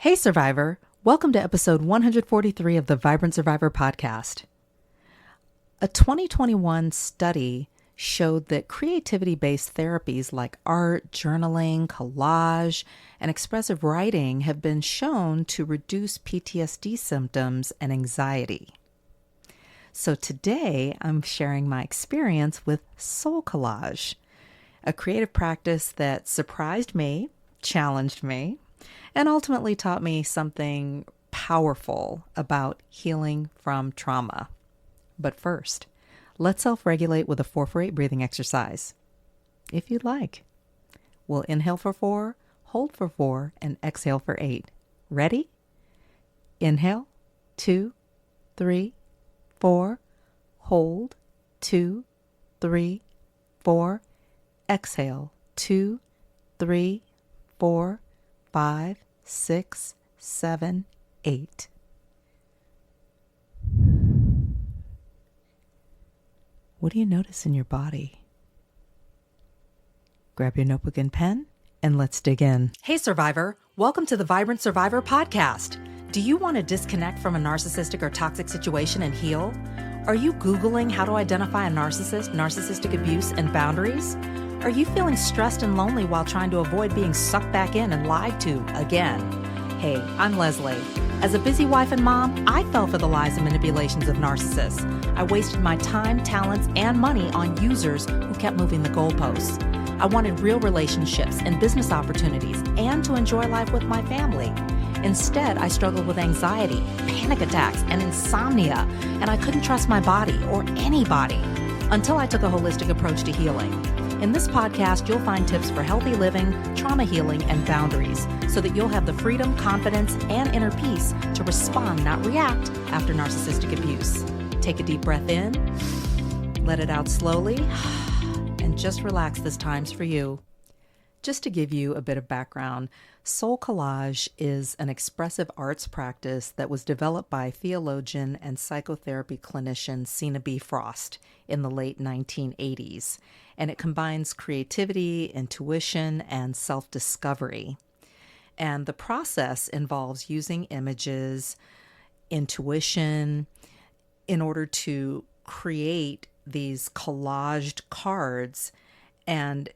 Hey, Survivor. Welcome to episode 143 of the Vibrant Survivor podcast. A 2021 study showed that creativity-based therapies like art, journaling, collage, and expressive writing have been shown to reduce PTSD symptoms and anxiety. So today, I'm sharing my experience with SoulCollage, a creative practice that surprised me, challenged me, and ultimately taught me something powerful about healing from trauma. But first, let's self-regulate with a 4-for-8 breathing exercise. If you'd like, we'll inhale for 4, hold for 4, and exhale for 8. Ready? Inhale, 2, 3, 4. Hold, 2, 3, 4. Exhale, 2, 3, 4, 5, 6, 7, 8. What do you notice in your body? Grab your notebook and pen, and let's dig in. Hey, Survivor. Welcome to the Vibrant Survivor podcast. Do you want to disconnect from a narcissistic or toxic situation and heal? Are you Googling how to identify a narcissist, narcissistic abuse, and boundaries? Are you feeling stressed and lonely while trying to avoid being sucked back in and lied to again? Hey, I'm Lesley. As a busy wife and mom, I fell for the lies and manipulations of narcissists. I wasted my time, talents, and money on users who kept moving the goalposts. I wanted real relationships and business opportunities and to enjoy life with my family. Instead, I struggled with anxiety, panic attacks, and insomnia, and I couldn't trust my body or anybody until I took a holistic approach to healing. In this podcast, you'll find tips for healthy living, trauma healing, and boundaries so that you'll have the freedom, confidence, and inner peace to respond, not react, after narcissistic abuse. Take a deep breath in, let it out slowly, and just relax. This time's for you. Just to give you a bit of background, SoulCollage is an expressive arts practice that was developed by theologian and psychotherapy clinician Seena B in the late 1980s, and it combines creativity, intuition, and self-discovery. And the process involves using images, intuition, in order to create these collaged cards and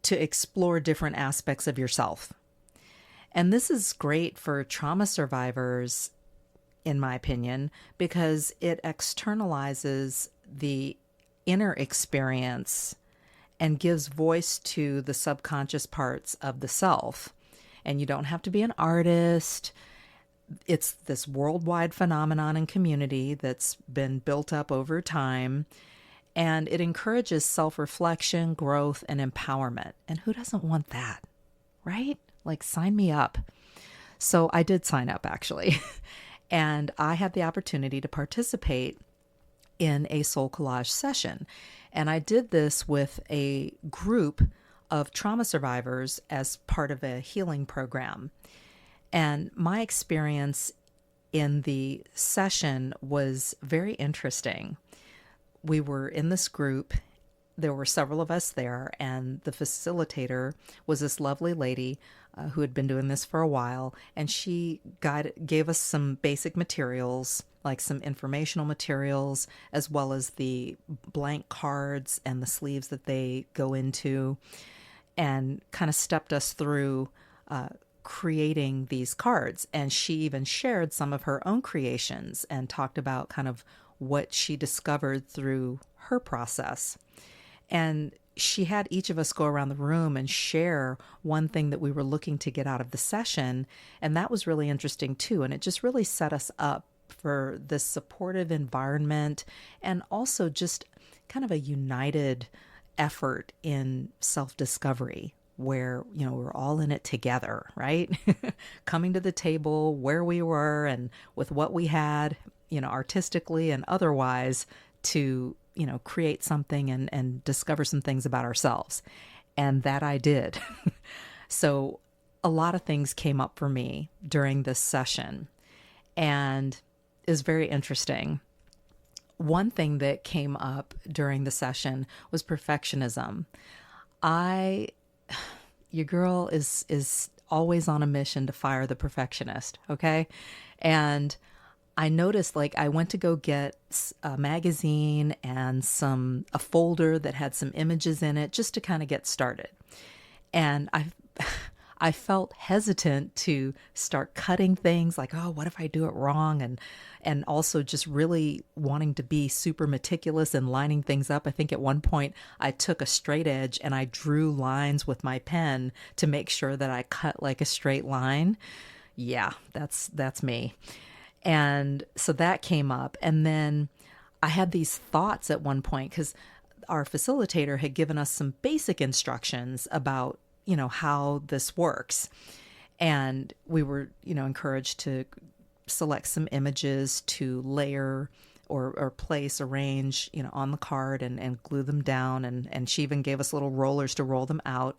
to explore different aspects of yourself. And this is great for trauma survivors, in my opinion, because it externalizes the inner experience and gives voice to the subconscious parts of the self. And you don't have to be an artist. It's this worldwide phenomenon and community that's been built up over time. And it encourages self-reflection, growth, and empowerment. And who doesn't want that, right? Like, sign me up. So I did sign up, actually. And I had the opportunity to participate in a SoulCollage session. And I did this with a group of trauma survivors as part of a healing program. And my experience in the session was very interesting. We were in this group. There were several of us there, and the facilitator was this lovely lady who had been doing this for a while, and she gave us some basic materials, like some informational materials, as well as the blank cards and the sleeves that they go into, and kind of stepped us through creating these cards. And she even shared some of her own creations and talked about kind of what she discovered through her process. And she had each of us go around the room and share one thing that we were looking to get out of the session. And that was really interesting too. And it just really set us up for this supportive environment and also just kind of a united effort in self-discovery where, we're all in it together, right? Coming to the table where we were and with what we had, artistically and otherwise to, create something and discover some things about ourselves. And that I did. So a lot of things came up for me during this session and is very interesting. One thing that came up during the session was perfectionism. Your girl is always on a mission to fire the perfectionist. Okay. And I noticed, like, I went to go get a magazine and a folder that had some images in it just to kind of get started. And I felt hesitant to start cutting things, like, oh, what if I do it wrong? And also just really wanting to be super meticulous and lining things up. I think at one point I took a straight edge and I drew lines with my pen to make sure that I cut like a straight line. Yeah, that's me. And so that came up. And then I had these thoughts at one point because our facilitator had given us some basic instructions about, how this works. And we were, encouraged to select some images to layer or place, arrange, on the card and glue them down. And she even gave us little rollers to roll them out.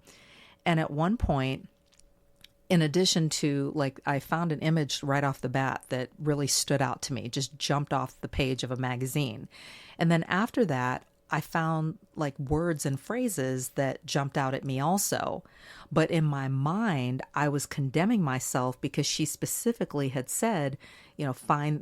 And at one point, in addition to, like, I found an image right off the bat that really stood out to me, just jumped off the page of a magazine. And then after that, I found like words and phrases that jumped out at me also. But in my mind, I was condemning myself because she specifically had said,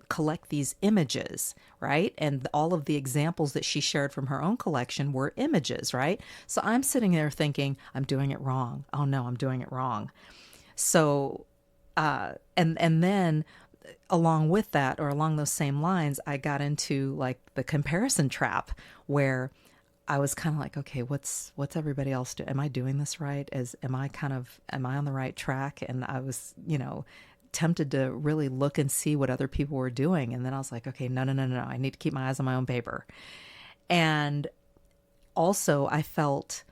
collect these images, right? And all of the examples that she shared from her own collection were images, right? So I'm sitting there thinking, I'm doing it wrong. Oh no, I'm doing it wrong. So, and then along with that, or along those same lines, I got into like the comparison trap where I was kind of like, okay, what's everybody else doing? Am I doing this right? Am I on the right track? And I was, tempted to really look and see what other people were doing. And then I was like, okay, no. I need to keep my eyes on my own paper. And also I felt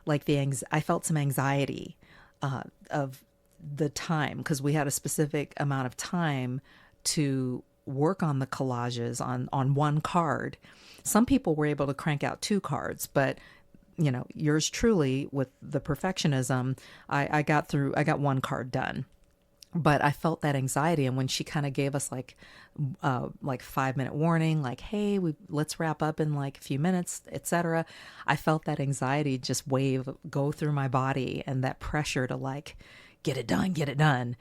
like I felt some anxiety, of the time, because we had a specific amount of time to work on the collages on one card. Some people were able to crank out 2 cards, but yours truly, with the perfectionism, I got 1 card done. But I felt that anxiety, and when she kind of gave us like 5-minute warning, like, hey, let's wrap up in like a few minutes, etc., I felt that anxiety just go through my body, and that pressure to like get it done.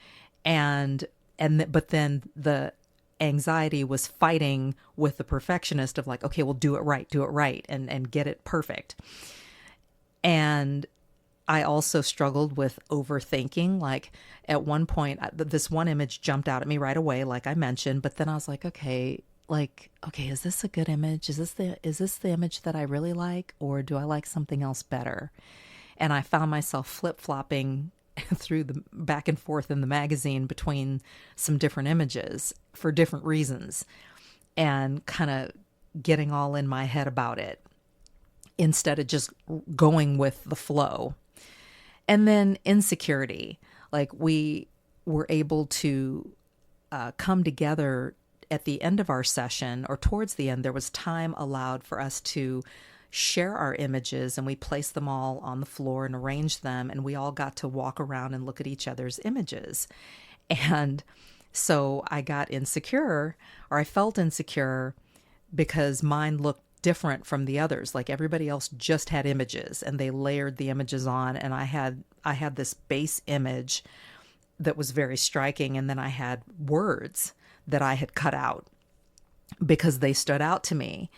But then the anxiety was fighting with the perfectionist of like, okay, well, do it right and get it perfect. And I also struggled with overthinking. Like at one point, this one image jumped out at me right away, like I mentioned, but then I was like, okay, is this a good image? Is this the image that I really like, or do I like something else better? And I found myself flip-flopping through the back and forth in the magazine between some different images for different reasons, and kind of getting all in my head about it instead of just going with the flow. And then insecurity, like we were able to come together at the end of our session, or towards the end. There was time allowed for us to share our images, and we placed them all on the floor and arranged them, and we all got to walk around and look at each other's images. And so I got insecure, or I felt insecure, because mine looked different from the others. Like everybody else just had images and they layered the images on, and I had this base image that was very striking, and then I had words that I had cut out because they stood out to me.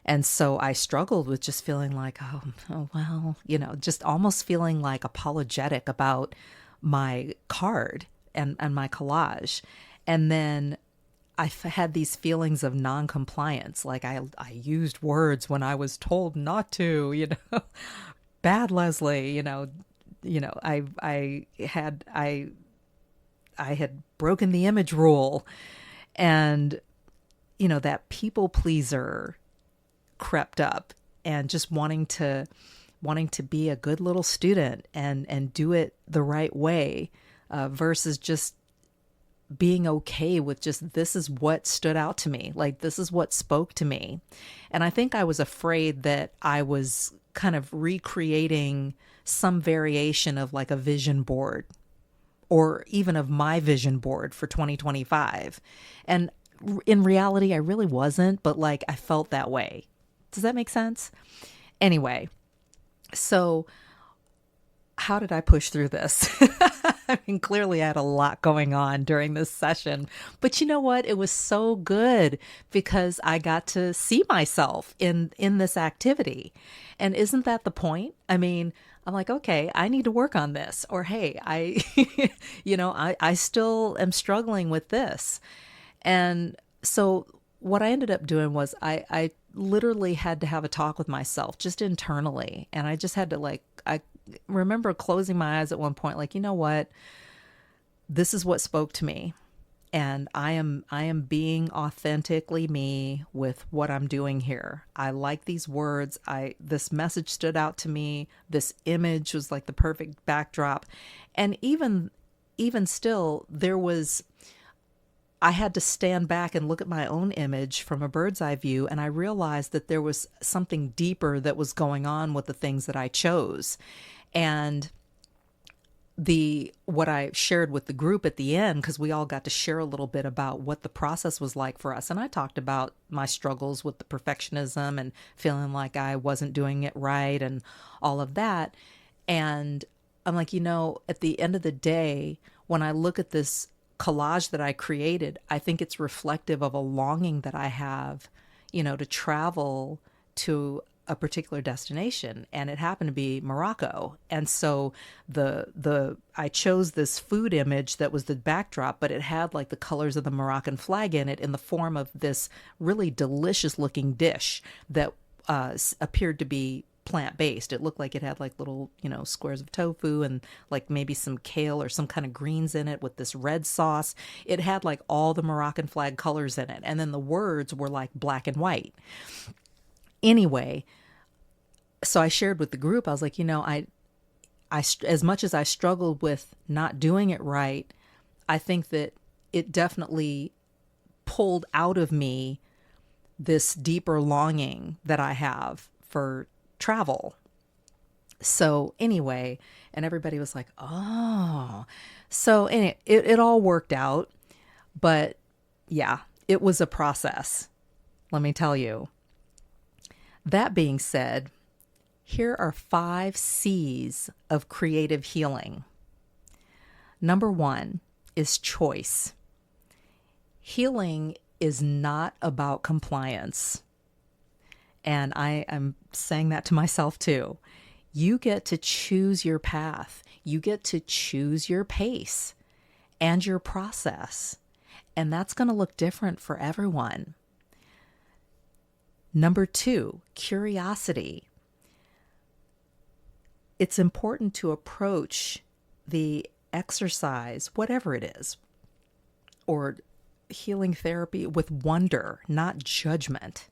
And so I struggled with just feeling like, oh well, just almost feeling like apologetic about my card and my collage. And then I had these feelings of non-compliance, like I used words when I was told not to, bad Lesley, I had broken the image rule, and that people pleaser crept up, and just wanting to be a good little student and do it the right way, versus just being okay with just, this is what stood out to me. Like, this is what spoke to me. And I think I was afraid that I was kind of recreating some variation of like a vision board, or even of my vision board for 2025. And in reality, I really wasn't, but like I felt that way. Does that make sense? Anyway, so how did I push through this? I mean, clearly I had a lot going on during this session, but you know what? It was so good because I got to see myself in this activity. And isn't that the point? I mean, I'm like, okay, I need to work on this. Or, hey, I still am struggling with this. And so what I ended up doing was I literally had to have a talk with myself just internally. And I just had to I remember closing my eyes at one point, like, you know what? This is what spoke to me. And I am being authentically me with what I'm doing here. I like these words. This message stood out to me. This image was like the perfect backdrop. And even still, I had to stand back and look at my own image from a bird's eye view, and I realized that there was something deeper that was going on with the things that I chose. And what I shared with the group at the end, because we all got to share a little bit about what the process was like for us. And I talked about my struggles with the perfectionism and feeling like I wasn't doing it right and all of that. And I'm like, at the end of the day, when I look at this collage that I created, I think it's reflective of a longing that I have, to travel to a particular destination, and it happened to be Morocco. And so I chose this food image that was the backdrop, but it had like the colors of the Moroccan flag in it in the form of this really delicious looking dish that appeared to be plant-based. It looked like it had like little, squares of tofu and like maybe some kale or some kind of greens in it with this red sauce. It had like all the Moroccan flag colors in it. And then the words were like black and white. Anyway, so I shared with the group, I was like, I as much as I struggled with not doing it right, I think that it definitely pulled out of me this deeper longing that I have for travel. So anyway, and everybody was like, oh. So it all worked out. But yeah, it was a process, let me tell you. That being said, here are 5 C's of creative healing. Number 1 is choice. Healing is not about compliance. And I am saying that to myself too. You get to choose your path. You get to choose your pace and your process. And that's going to look different for everyone. Number 2, curiosity. It's important to approach the exercise, whatever it is, or healing therapy, with wonder, not judgment.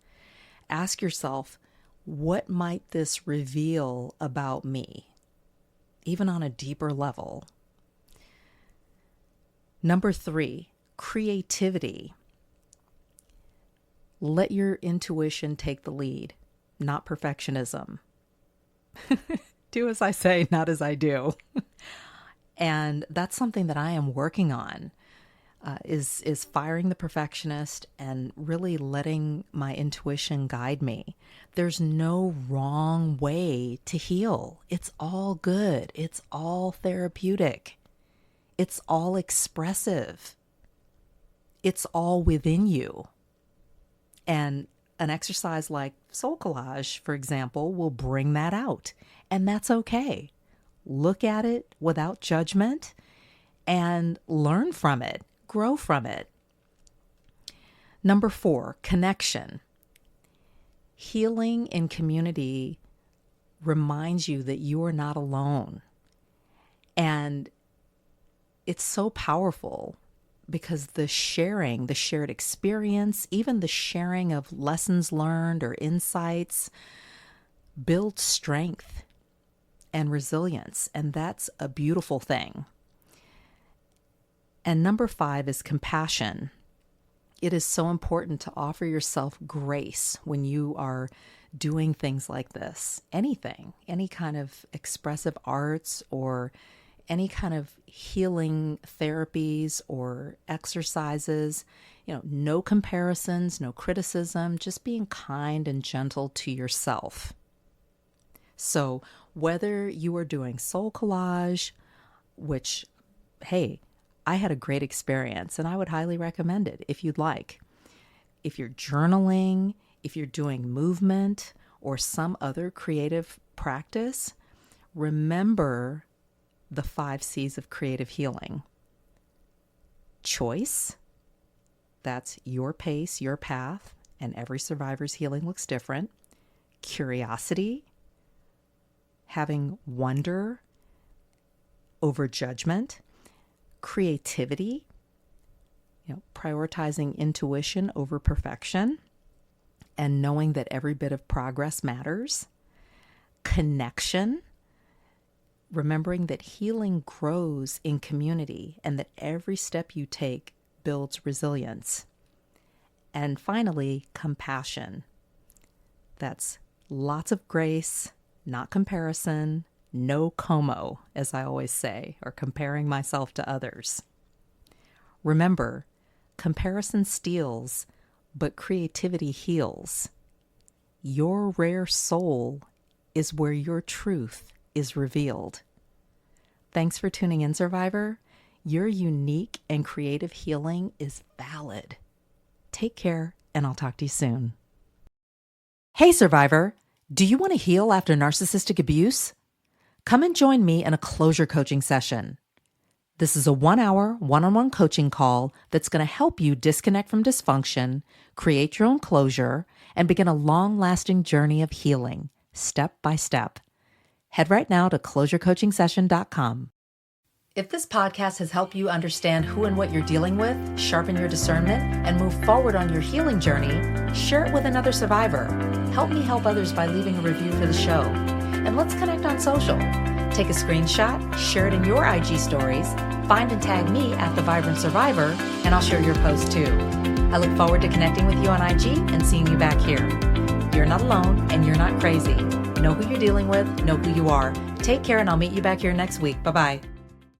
Ask yourself, what might this reveal about me, even on a deeper level? Number 3, creativity. Let your intuition take the lead, not perfectionism. Do as I say, not as I do. And that's something that I am working on, is firing the perfectionist and really letting my intuition guide me. There's no wrong way to heal. It's all good. It's all therapeutic. It's all expressive. It's all within you. And an exercise like SoulCollage, for example, will bring that out. And that's okay. Look at it without judgment and learn from it, grow from it. Number 4, connection. Healing in community reminds you that you are not alone. And it's so powerful because the shared experience, even the sharing of lessons learned or insights, builds strength and resilience. And that's a beautiful thing. And number 5 is compassion. It is so important to offer yourself grace when you are doing things like this. Anything, any kind of expressive arts or any kind of healing therapies or exercises, no comparisons, no criticism, just being kind and gentle to yourself. So Whether you are doing SoulCollage, which, hey, I had a great experience and I would highly recommend it if you'd like. If you're journaling, if you're doing movement or some other creative practice, remember the 5 C's of creative healing. Choice, that's your pace, your path, and every survivor's healing looks different. Curiosity, having wonder over judgment. Creativity, prioritizing intuition over perfection and knowing that every bit of progress matters. Connection, remembering that healing grows in community and that every step you take builds resilience. And finally, compassion. That's lots of grace, not comparison, no como, as I always say, or comparing myself to others. Remember, comparison steals, but creativity heals. Your rare soul is where your truth is revealed. Thanks for tuning in, Survivor. Your unique and creative healing is valid. Take care, and I'll talk to you soon. Hey, Survivor. Do you want to heal after narcissistic abuse? Come and join me in a closure coaching session. This is a 1-hour, one-on-one coaching call that's going to help you disconnect from dysfunction, create your own closure, and begin a long-lasting journey of healing, step by step. Head right now to closurecoachingsession.com. If this podcast has helped you understand who and what you're dealing with, sharpen your discernment, and move forward on your healing journey, share it with another survivor. Help me help others by leaving a review for the show. And let's connect on social. Take a screenshot, share it in your IG stories, find and tag me at The Vibrant Survivor, and I'll share your post too. I look forward to connecting with you on IG and seeing you back here. You're not alone and you're not crazy. Know who you're dealing with, know who you are. Take care, and I'll meet you back here next week. Bye-bye.